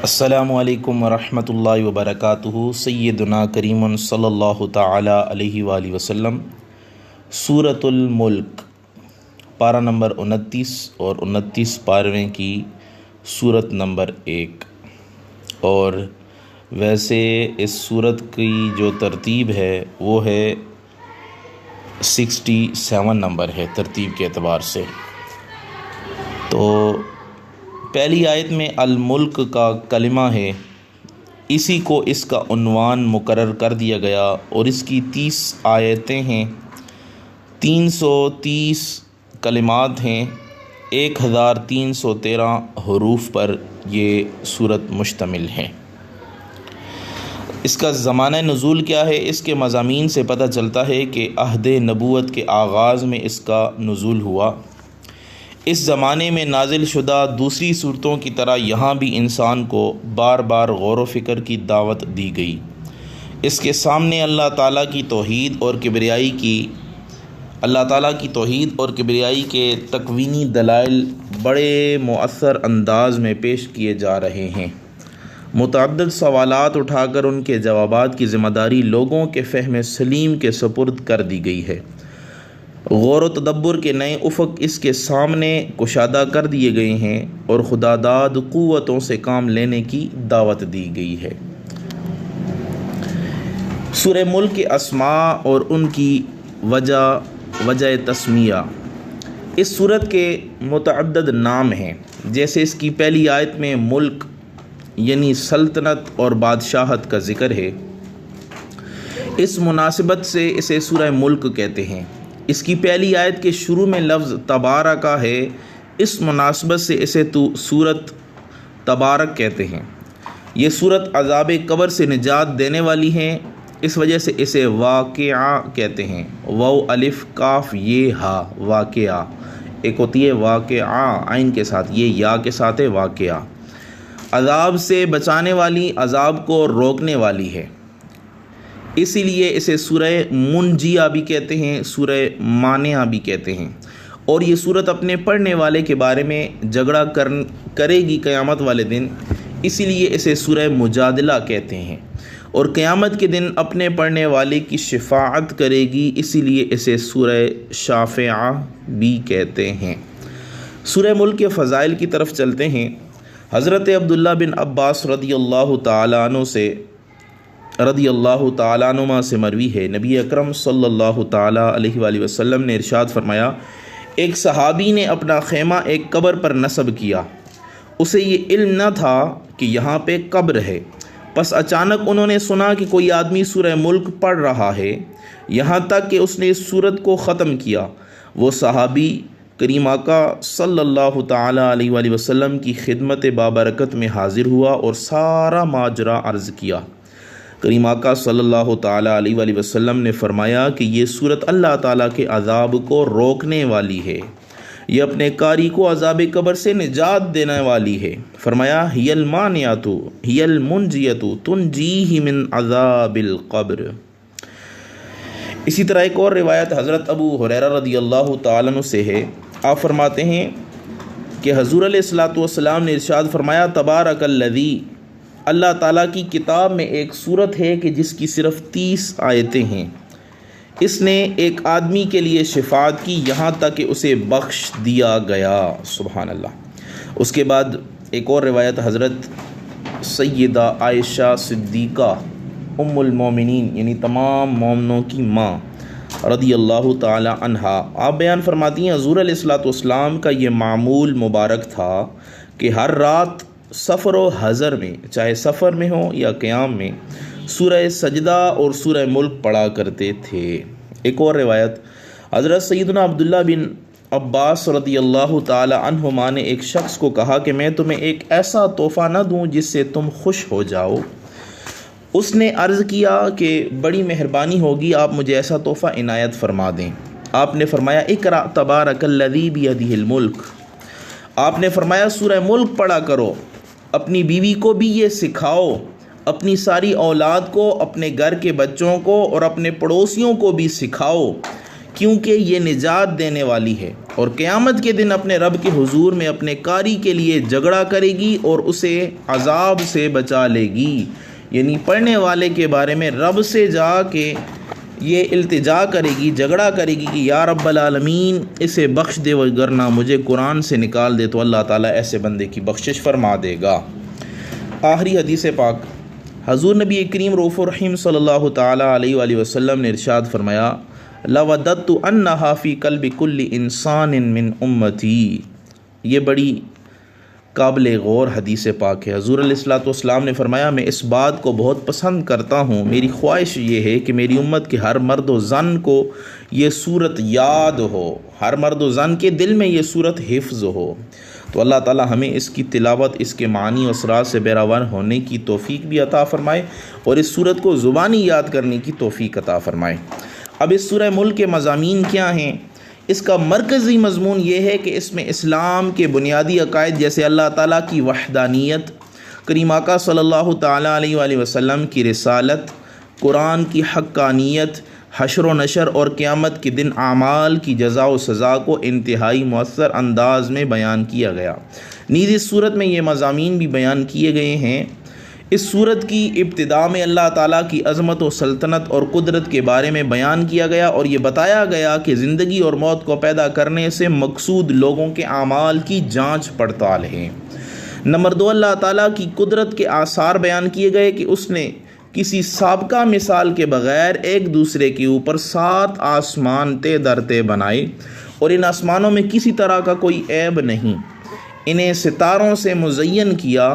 السلام علیکم ورحمۃ اللہ وبرکاتہ۔ سیدنا کریم صلی اللہ تعالی علیہ وآلہ وسلم۔ سورۃ الملک، پارہ نمبر 29 اور 29 پارویں کی سورت نمبر 1۔ اور ویسے اس سورت کی جو ترتیب ہے وہ ہے 67 نمبر ہے ترتیب کے اعتبار سے۔ تو پہلی آیت میں الملک کا کلمہ ہے، اسی کو اس کا عنوان مقرر کر دیا گیا، اور اس کی 30 آیتیں ہیں، 330 کلمات ہیں، 1313 حروف پر یہ سورت مشتمل ہے۔ اس کا زمانہ نزول کیا ہے؟ اس کے مضامین سے پتہ چلتا ہے کہ عہد نبوت کے آغاز میں اس کا نزول ہوا۔ اس زمانے میں نازل شدہ دوسری صورتوں کی طرح یہاں بھی انسان کو بار بار غور و فکر کی دعوت دی گئی۔ اس کے سامنے اللہ تعالیٰ کی توحید اور کبریائی کے تکوینی دلائل بڑے مؤثر انداز میں پیش کیے جا رہے ہیں۔ متعدد سوالات اٹھا کر ان کے جوابات کی ذمہ داری لوگوں کے فہم سلیم کے سپرد کر دی گئی ہے۔ غور و تدبر کے نئے افق اس کے سامنے کشادہ کر دیے گئے ہیں، اور خداداد قوتوں سے کام لینے کی دعوت دی گئی ہے۔ سورہ ملک کے اسماء اور ان کی وجہ تسمیہ۔ اس سورت کے متعدد نام ہیں، جیسے اس کی پہلی آیت میں ملک یعنی سلطنت اور بادشاہت کا ذکر ہے۔ اس مناسبت سے اسے سورہ ملک کہتے ہیں۔ اس کی پہلی آیت کے شروع میں لفظ تبارک ہے، اس مناسبت سے اسے سورت تبارک کہتے ہیں۔ یہ سورت عذاب قبر سے نجات دینے والی ہے، اس وجہ سے اسے واقعہ کہتے ہیں۔ واو الف کاف یہ ہا، واقعہ۔ ایک ہوتی ہے واقعہ عین کے ساتھ، یہ یا کے ساتھ ہے واقعہ۔ عذاب سے بچانے والی، عذاب کو روکنے والی ہے، اسی لیے اسے سورہ منجیہ بھی کہتے ہیں، سورہ مانعہ بھی کہتے ہیں۔ اور یہ سورت اپنے پڑھنے والے کے بارے میں جھگڑا کرے گی قیامت والے دن، اسی لیے اسے سورہ مجادلہ کہتے ہیں۔ اور قیامت کے دن اپنے پڑھنے والے کی شفاعت کرے گی، اسی لیے اسے سورہ شافعہ بھی کہتے ہیں۔ سورہ ملک کے فضائل کی طرف چلتے ہیں۔ حضرت عبداللہ بن عباس رضی اللہ تعالیٰ عنہما سے مروی ہے، نبی اکرم صلی اللہ تعالیٰ علیہ وآلہ وسلم نے ارشاد فرمایا، ایک صحابی نے اپنا خیمہ ایک قبر پر نصب کیا، اسے یہ علم نہ تھا کہ یہاں پہ قبر ہے، پس اچانک انہوں نے سنا کہ کوئی آدمی سورہ ملک پڑھ رہا ہے، یہاں تک کہ اس نے اس سورت کو ختم کیا۔ وہ صحابی کریم آقا صلی اللہ تعالیٰ علیہ وآلہ وسلم کی خدمت بابرکت میں حاضر ہوا اور سارا ماجرا عرض کیا۔ کریم آقا صلی اللہ تعالیٰ علیہ وآلہ وسلم نے فرمایا کہ یہ سورت اللہ تعالیٰ کے عذاب کو روکنے والی ہے، یہ اپنے قاری کو عذاب قبر سے نجات دینے والی ہے۔ فرمایا ہی المانعۃ ہی المنجیۃ تنجیہ من عذاب القبر۔ اسی طرح ایک اور روایت حضرت ابو ہریرہ رضی اللہ تعالیٰ عنہ سے ہے، آپ فرماتے ہیں کہ حضور علیہ الصلوۃ والسلام نے ارشاد فرمایا، تبارک الذی، اللہ تعالیٰ کی کتاب میں ایک سورت ہے کہ جس کی صرف 30 آیتیں ہیں، اس نے ایک آدمی کے لیے شفاعت کی یہاں تک کہ اسے بخش دیا گیا۔ سبحان اللہ۔ اس کے بعد ایک اور روایت حضرت سیدہ عائشہ صدیقہ ام المومنین یعنی تمام مومنوں کی ماں رضی اللہ تعالی عنہا، آپ بیان فرماتی ہیں حضور علیہ الصلوۃ والسلام کا یہ معمول مبارک تھا کہ ہر رات سفر و حضر میں، چاہے سفر میں ہو یا قیام میں، سورہ سجدہ اور سورہ ملک پڑھا کرتے تھے۔ ایک اور روایت حضرت سیدنا عبداللہ بن عباس رضی اللہ تعالی عنہما نے ایک شخص کو کہا کہ میں تمہیں ایک ایسا تحفہ نہ دوں جس سے تم خوش ہو جاؤ؟ اس نے عرض کیا کہ بڑی مہربانی ہوگی، آپ مجھے ایسا تحفہ عنایت فرما دیں۔ آپ نے فرمایا اقرأ تبارک الذی بیدہ الملک۔ آپ نے فرمایا سورہ ملک پڑھا کرو، اپنی بیوی کو بھی یہ سکھاؤ، اپنی ساری اولاد کو، اپنے گھر کے بچوں کو اور اپنے پڑوسیوں کو بھی سکھاؤ، کیونکہ یہ نجات دینے والی ہے۔ اور قیامت کے دن اپنے رب کے حضور میں اپنے قاری کے لیے جھگڑا کرے گی اور اسے عذاب سے بچا لے گی۔ یعنی پڑھنے والے کے بارے میں رب سے جا کے یہ التجا کرے گی، جھگڑا کرے گی کہ یا رب العالمین اسے بخش دے، وگرنہ مجھے قرآن سے نکال دے، تو اللہ تعالیٰ ایسے بندے کی بخشش فرما دے گا۔ آخری حدیث پاک، حضور نبی کریم رؤوف الرحیم صلی اللہ تعالیٰ علیہ وآلہ وسلم نے ارشاد فرمایا، لَوَدَدْتُ أَنَّهَا فِي قَلْبِ كُلِّ إِنسَانٍ مِّنْ أُمَّتِي۔ یہ بڑی قابل غور حدیث پاک ہے۔ حضور علیہ الصلوۃ والسلام نے فرمایا، میں اس بات کو بہت پسند کرتا ہوں، میری خواہش یہ ہے کہ میری امت کے ہر مرد و زن کو یہ صورت یاد ہو، ہر مرد و زن کے دل میں یہ صورت حفظ ہو۔ تو اللہ تعالیٰ ہمیں اس کی تلاوت، اس کے معنی و اسرار سے بہرہ ہونے کی توفیق بھی عطا فرمائے اور اس صورت کو زبانی یاد کرنے کی توفیق عطا فرمائے۔ اب اس سورہ ملک کے مضامین کیا ہیں؟ اس کا مرکزی مضمون یہ ہے کہ اس میں اسلام کے بنیادی عقائد جیسے اللہ تعالیٰ کی وحدانیت، کریم آقا صلی اللہ تعالیٰ علیہ وآلہ وسلم کی رسالت، قرآن کی حقانیت، حشر و نشر اور قیامت کے دن اعمال کی جزا و سزا کو انتہائی مؤثر انداز میں بیان کیا گیا۔ نیز اس صورت میں یہ مضامین بھی بیان کیے گئے ہیں۔ اس صورت کی ابتدا میں اللہ تعالیٰ کی عظمت و سلطنت اور قدرت کے بارے میں بیان کیا گیا اور یہ بتایا گیا کہ زندگی اور موت کو پیدا کرنے سے مقصود لوگوں کے اعمال کی جانچ پڑتال ہے۔ نمبر 2، اللہ تعالیٰ کی قدرت کے آثار بیان کیے گئے کہ اس نے کسی سابقہ مثال کے بغیر ایک دوسرے کے اوپر 7 آسمان تے در تے بنائے اور ان آسمانوں میں کسی طرح کا کوئی عیب نہیں، انہیں ستاروں سے مزین کیا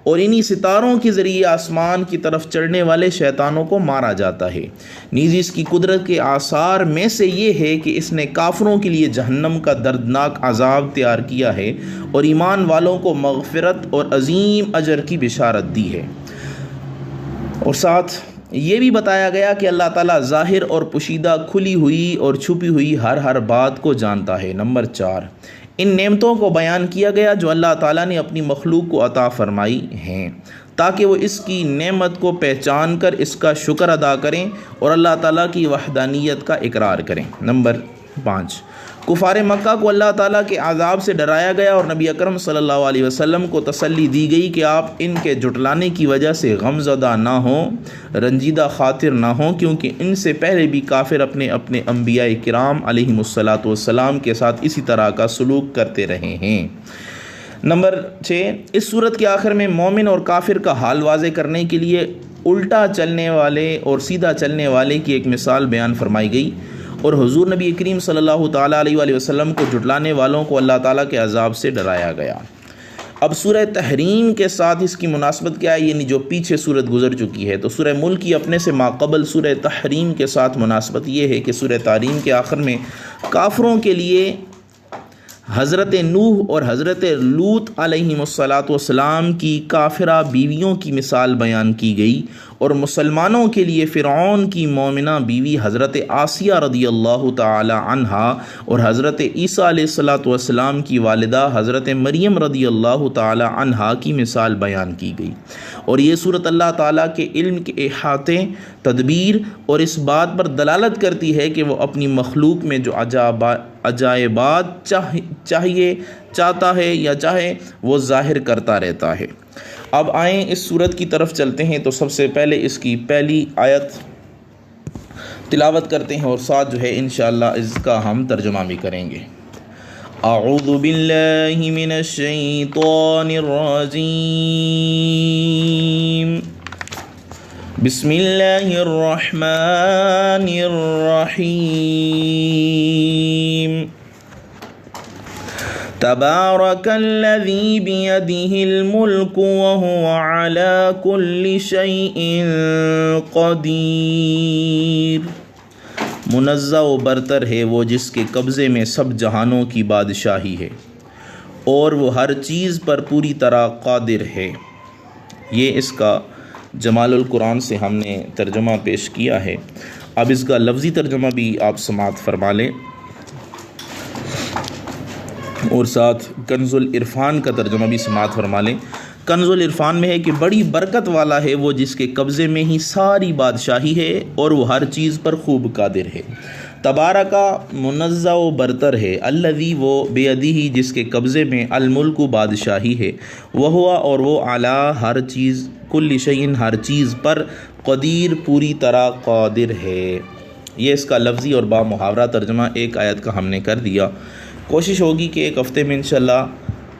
اور انہی ستاروں کے ذریعے آسمان کی طرف چڑھنے والے شیطانوں کو مارا جاتا ہے۔ نیز اس کی قدرت کے آثار میں سے یہ ہے کہ اس نے کافروں کے لیے جہنم کا دردناک عذاب تیار کیا ہے اور ایمان والوں کو مغفرت اور عظیم اجر کی بشارت دی ہے۔ اور ساتھ یہ بھی بتایا گیا کہ اللہ تعالیٰ ظاہر اور پوشیدہ، کھلی ہوئی اور چھپی ہوئی ہر بات کو جانتا ہے۔ نمبر 4، ان نعمتوں کو بیان کیا گیا جو اللہ تعالیٰ نے اپنی مخلوق کو عطا فرمائی ہیں تاکہ وہ اس کی نعمت کو پہچان کر اس کا شکر ادا کریں اور اللہ تعالیٰ کی وحدانیت کا اقرار کریں۔ نمبر 5، کفار مکہ کو اللہ تعالیٰ کے عذاب سے ڈرایا گیا اور نبی اکرم صلی اللہ علیہ وسلم کو تسلی دی گئی کہ آپ ان کے جھٹلانے کی وجہ سے غم زدہ نہ ہوں، رنجیدہ خاطر نہ ہوں، کیونکہ ان سے پہلے بھی کافر اپنے انبیاء کرام علیہم الصلاۃ والسلام کے ساتھ اسی طرح کا سلوک کرتے رہے ہیں۔ نمبر 6، اس صورت کے آخر میں مومن اور کافر کا حال واضح کرنے کے لیے الٹا چلنے والے اور سیدھا چلنے والے کی ایک مثال بیان فرمائی گئی اور حضور نبی کریم صلی اللہ تعالیٰ علیہ وآلہ وسلم کو جھٹلانے والوں کو اللہ تعالیٰ کے عذاب سے ڈرایا گیا۔ اب سورہ تحریم کے ساتھ اس کی مناسبت کیا ہے؟ یعنی جو پیچھے سورت گزر چکی ہے، تو سورہ ملک کی اپنے سے ماقبل سورہ تحریم کے ساتھ مناسبت یہ ہے کہ سورہ تحریم کے آخر میں کافروں کے لیے حضرت نوح اور حضرت لوط علیہم الصلاۃ والسلام کی کافرہ بیویوں کی مثال بیان کی گئی اور مسلمانوں کے لیے فرعون کی مومنہ بیوی حضرت آسیہ رضی اللہ تعالی عنہا اور حضرت عیسیٰ علیہ الصلاۃ والسلام کی والدہ حضرت مریم رضی اللہ تعالی عنہا کی مثال بیان کی گئی۔ اور یہ صورت اللہ تعالیٰ کے علم کے احاطے، تدبیر اور اس بات پر دلالت کرتی ہے کہ وہ اپنی مخلوق میں جو عجائبات چاہتا ہے یا چاہے وہ ظاہر کرتا رہتا ہے۔ اب آئیں اس صورت کی طرف چلتے ہیں، تو سب سے پہلے اس کی پہلی آیت تلاوت کرتے ہیں اور ساتھ جو ہے انشاءاللہ اس کا ہم ترجمہ بھی کریں گے۔ اعوذ باللہ من الشیطان الرجیم، بسم اللہ الرحمن الرحیم، تبارک الذی بیدہ الملک وہو علی کل شیء قدیر، منزہ و برتر ہے وہ جس کے قبضے میں سب جہانوں کی بادشاہی ہے اور وہ ہر چیز پر پوری طرح قادر ہے۔ یہ اس کا جمال القرآن سے ہم نے ترجمہ پیش کیا ہے۔ اب اس کا لفظی ترجمہ بھی آپ سماعت فرما لیں اور ساتھ کنز العرفان کا ترجمہ بھی سماعت فرما لیں۔ کنز العرفان میں ہے کہ بڑی برکت والا ہے وہ جس کے قبضے میں ہی ساری بادشاہی ہے اور وہ ہر چیز پر خوب قادر ہے۔ تبارکا منزہ و برتر ہے، الذی وہ بیدہ جس کے قبضے میں الملک بادشاہی ہے، وہوا اور وہ علی ہر چیز، کل شیء ہر چیز پر، قدیر پوری طرح قادر ہے۔ یہ اس کا لفظی اور با محاورہ ترجمہ ایک آیت کا ہم نے کر دیا۔ کوشش ہوگی کہ ایک ہفتے میں انشاءاللہ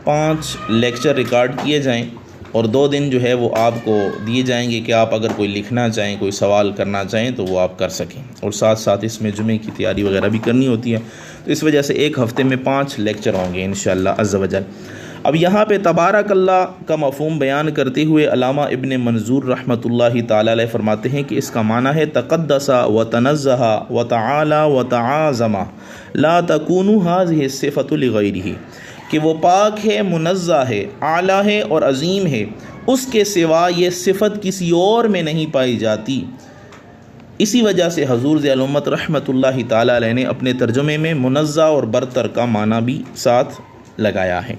5 لیکچر ریکارڈ کیے جائیں اور 2 دن جو ہے وہ آپ کو دیے جائیں گے کہ آپ اگر کوئی لکھنا چاہیں، کوئی سوال کرنا چاہیں تو وہ آپ کر سکیں، اور ساتھ ساتھ اس میں جمعے کی تیاری وغیرہ بھی کرنی ہوتی ہے، تو اس وجہ سے ایک ہفتے میں 5 لیکچر ہوں گے انشاءاللہ عز و جل۔ اب یہاں پہ تبارک اللہ کا مفہوم بیان کرتے ہوئے علامہ ابن منظور رحمۃ اللہ تعالی علیہ فرماتے ہیں کہ اس کا معنی ہے تقدس و تنزہ و تعالی و تعاظم لا تکون هذه الصفۃ لغیرہ، کہ وہ پاک ہے، منزہ ہے، اعلیٰ ہے اور عظیم ہے، اس کے سوا یہ صفت کسی اور میں نہیں پائی جاتی۔ اسی وجہ سے حضور ذی الامت رحمۃ اللہ تعالی علیہ نے اپنے ترجمے میں منزہ اور برتر کا معنی بھی ساتھ لگایا ہے۔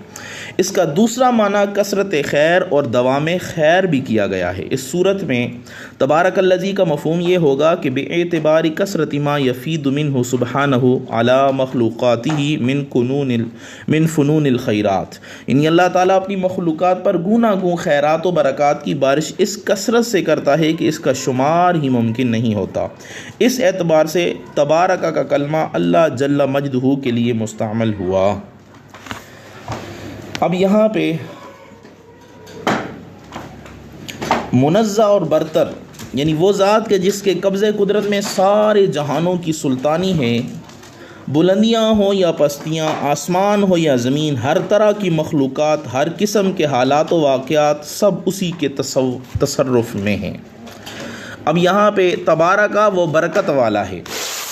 اس کا دوسرا معنی کثرت خیر اور دوام خیر بھی کیا گیا ہے۔ اس صورت میں تبارک الذی کا مفہوم یہ ہوگا کہ باعتبار کثرت ما یفید منہ سبحانہ علی مخلوقاتہ من فنون الخیرات، یعنی اللہ تعالیٰ اپنی مخلوقات پر گوناگوں خیرات و برکات کی بارش اس کثرت سے کرتا ہے کہ اس کا شمار ہی ممکن نہیں ہوتا۔ اس اعتبار سے تبارک کا کلمہ اللہ جل مجدہ کے لیے مستعمل ہوا۔ اب یہاں پہ منزہ اور برتر یعنی وہ ذات کے جس کے قبضے قدرت میں سارے جہانوں کی سلطانی ہے، بلندیاں ہوں یا پستیاں، آسمان ہو یا زمین، ہر طرح کی مخلوقات، ہر قسم کے حالات و واقعات سب اسی کے تصرف میں ہیں۔ اب یہاں پہ تبارکہ وہ برکت والا ہے،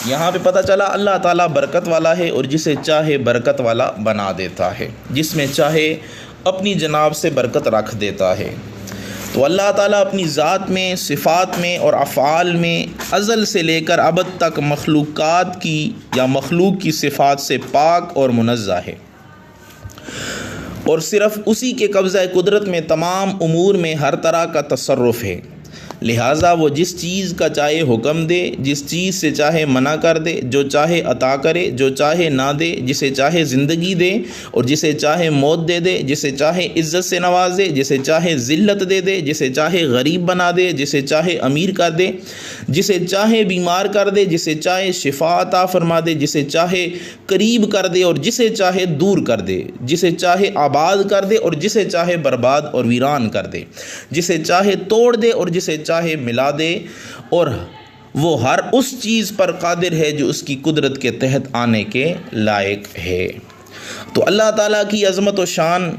یہاں پہ پتہ چلا اللہ تعالیٰ برکت والا ہے اور جسے چاہے برکت والا بنا دیتا ہے، جس میں چاہے اپنی جناب سے برکت رکھ دیتا ہے۔ تو اللہ تعالیٰ اپنی ذات میں، صفات میں اور افعال میں ازل سے لے کر ابد تک مخلوقات کی یا مخلوق کی صفات سے پاک اور منزہ ہے، اور صرف اسی کے قبضہ قدرت میں تمام امور میں ہر طرح کا تصرف ہے۔ لہٰذا وہ جس چیز کا چاہے حکم دے، جس چیز سے چاہے منع کر دے، جو چاہے عطا کرے، جو چاہے نہ دے، جسے چاہے زندگی دے اور جسے چاہے موت دے دے، جسے چاہے عزت سے نوازے، جسے چاہے ذلت دے دے، جسے چاہے غریب بنا دے، جسے چاہے امیر کر دے، جسے چاہے بیمار کر دے، جسے چاہے شفا عطا فرما دے، جسے چاہے قریب کر دے اور جسے چاہے دور کر دے، جسے چاہے آباد کر دے اور جسے چاہے برباد اور ویران کر دے، جسے چاہے توڑ دے اور جسے چاہے ملا دے، اور وہ ہر اس چیز پر قادر ہے جو اس کی قدرت کے تحت آنے کے لائق ہے۔ تو اللہ تعالیٰ کی عظمت و شان،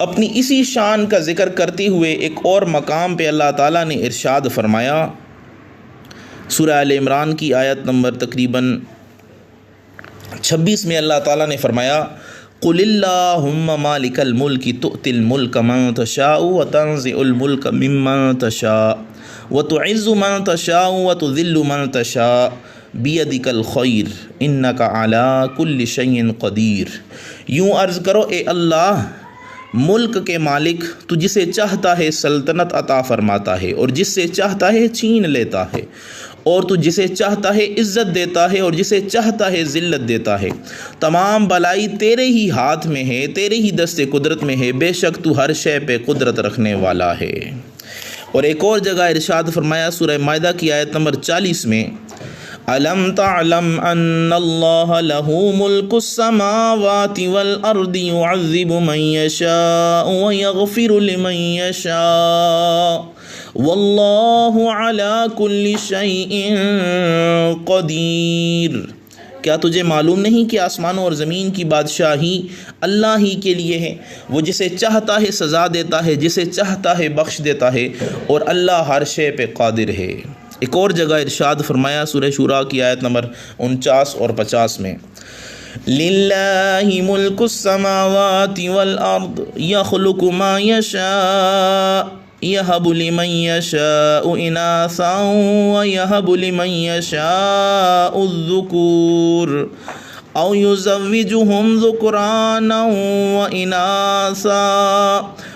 اپنی اسی شان کا ذکر کرتے ہوئے ایک اور مقام پہ اللہ تعالیٰ نے ارشاد فرمایا، سورہ آل عمران کی آیت نمبر تقریباً 26 میں اللہ تعالیٰ نے فرمایا، قل اللہم مالک الملک تؤتی الملک من تشاء وتنزع الملک ممن تشاء وتعز من تشاء وتذل من تشاء بیدک الخیر انک علی کل شیء قدیر۔ یوں عرض کرو، اے اللہ ملک کے مالک، تو جسے چاہتا ہے سلطنت عطا فرماتا ہے اور جس سے چاہتا ہے چھین لیتا ہے، اور تو جسے چاہتا ہے عزت دیتا ہے اور جسے چاہتا ہے ذلت دیتا ہے۔ تمام بلائی تیرے ہی ہاتھ میں ہے، تیرے ہی دست قدرت میں ہے، بے شک تو ہر شے پہ قدرت رکھنے والا ہے۔ اور ایک اور جگہ ارشاد فرمایا سورہ مائدہ کی آیت نمبر 40 میں، أَلَمْ تَعْلَمْ أَنَّ اللَّهَ لَهُ مُلْكُ السَّمَاوَاتِ وَالْأَرْضِ يُعَذِّبُ مَن يَشَاءُ وَيَغْفِرُ لِمَن يَشَاءُ وَاللَّهُ عَلَى كُلِّ شَيْءٍ قَدِيرٌ۔ کیا تجھے معلوم نہیں کہ آسمانوں اور زمین کی بادشاہی اللہ ہی کے لیے ہے؟ وہ جسے چاہتا ہے سزا دیتا ہے، جسے چاہتا ہے بخش دیتا ہے، اور اللہ ہر شے پہ قادر ہے۔ ایک اور جگہ ارشاد فرمایا سورہ شورا کی آیت نمبر 49 اور 50 میں، لِلَّهِ مُلْكُ السَّمَاوَاتِ وَالْأَرْضِ يَخْلُقُ مَا يَشَاءُ يَهَبُ لِمَن يَشَاءُ إِنَاثًا وَيَهَبُ لِمَن يَشَاءُ الذُّكُورَ أَوْ يُزَوِّجُهُمْ ذُكْرَانًا وَإِنَاثًا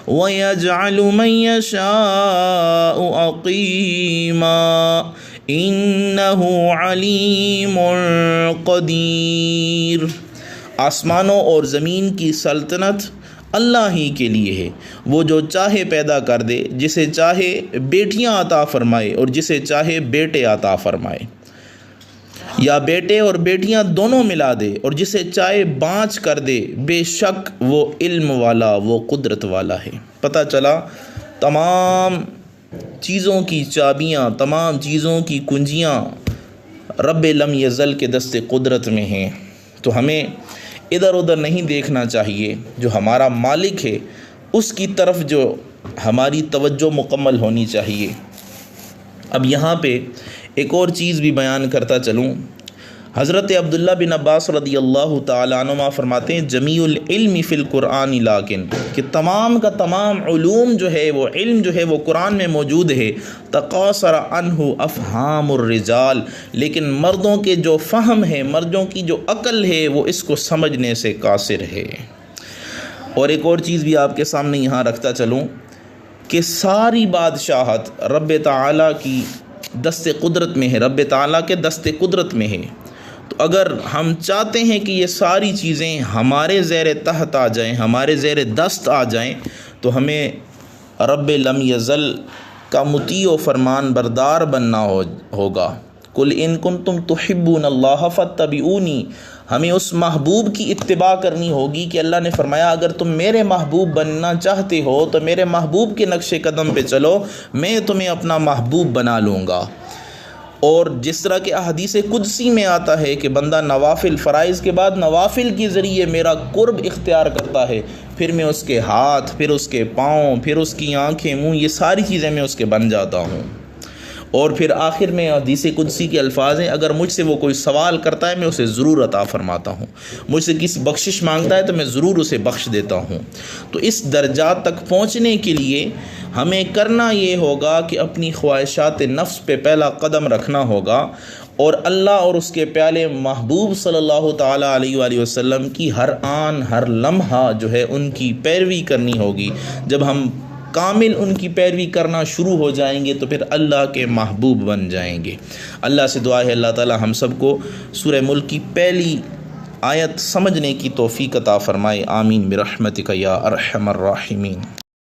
وَيَجْعَلُ مَن يَشَاءُ عَقِيمًا انہ علیم قدیر۔ آسمانوں اور زمین کی سلطنت اللہ ہی کے لیے ہے، وہ جو چاہے پیدا کر دے، جسے چاہے بیٹیاں عطا فرمائے اور جسے چاہے بیٹے عطا فرمائے، یا بیٹے اور بیٹیاں دونوں ملا دے اور جسے چاہے بانچ کر دے، بے شک وہ علم والا، وہ قدرت والا ہے۔ پتہ چلا تمام چیزوں کی چابیاں، تمام چیزوں کی کنجیاں رب لم یزل کے دست قدرت میں ہیں، تو ہمیں ادھر ادھر نہیں دیکھنا چاہیے، جو ہمارا مالک ہے اس کی طرف جو ہماری توجہ مکمل ہونی چاہیے۔ اب یہاں پہ ایک اور چیز بھی بیان کرتا چلوں۔ حضرت عبداللہ بن عباس رضی اللہ تعالیٰ عنہما فرماتے ہیں جمیع العلم فی القرآن لیکن، کہ تمام کا تمام علوم جو ہے، وہ علم جو ہے وہ قرآن میں موجود ہے، تقاصر عنہ افہام الرجال، لیکن مردوں کے جو فہم ہے، مردوں کی جو عقل ہے، وہ اس کو سمجھنے سے قاصر ہے۔ اور ایک اور چیز بھی آپ کے سامنے یہاں رکھتا چلوں کہ ساری بادشاہت رب تعالیٰ کی دست قدرت میں ہے، رب تعالیٰ کے دست قدرت میں ہے۔ تو اگر ہم چاہتے ہیں کہ یہ ساری چیزیں ہمارے زیر تحت آ جائیں، ہمارے زیر دست آ جائیں، تو ہمیں رب لم یزل کا مطیع و فرمان بردار بننا ہوگا۔ قل ان کنتم تحبون اللہ فاتبعونی، ہمیں اس محبوب کی اتباع کرنی ہوگی کہ اللہ نے فرمایا اگر تم میرے محبوب بننا چاہتے ہو تو میرے محبوب کے نقش قدم پہ چلو، میں تمہیں اپنا محبوب بنا لوں گا۔ اور جس طرح کہ احادیث قدسی میں آتا ہے کہ بندہ نوافل، فرائض کے بعد نوافل کے ذریعے میرا قرب اختیار کرتا ہے، پھر میں اس کے ہاتھ، پھر اس کے پاؤں، پھر اس کی آنکھیں، منہ، یہ ساری چیزیں میں اس کے بن جاتا ہوں۔ اور پھر آخر میں حدیث قدسی کے الفاظ ہیں اگر مجھ سے وہ کوئی سوال کرتا ہے میں اسے ضرور عطا فرماتا ہوں، مجھ سے کسی بخشش مانگتا ہے تو میں ضرور اسے بخش دیتا ہوں۔ تو اس درجات تک پہنچنے کے لیے ہمیں کرنا یہ ہوگا کہ اپنی خواہشات نفس پہ پہلا قدم رکھنا ہوگا، اور اللہ اور اس کے پیارے محبوب صلی اللہ تعالیٰ علیہ وآلہ وسلم کی ہر آن ہر لمحہ جو ہے ان کی پیروی کرنی ہوگی۔ جب ہم کامل ان کی پیروی کرنا شروع ہو جائیں گے تو پھر اللہ کے محبوب بن جائیں گے۔ اللہ سے دعا ہے اللہ تعالی ہم سب کو سورہ ملک کی پہلی آیت سمجھنے کی توفیق عطا فرمائے، آمین برحمتک یا ارحم الراحمین۔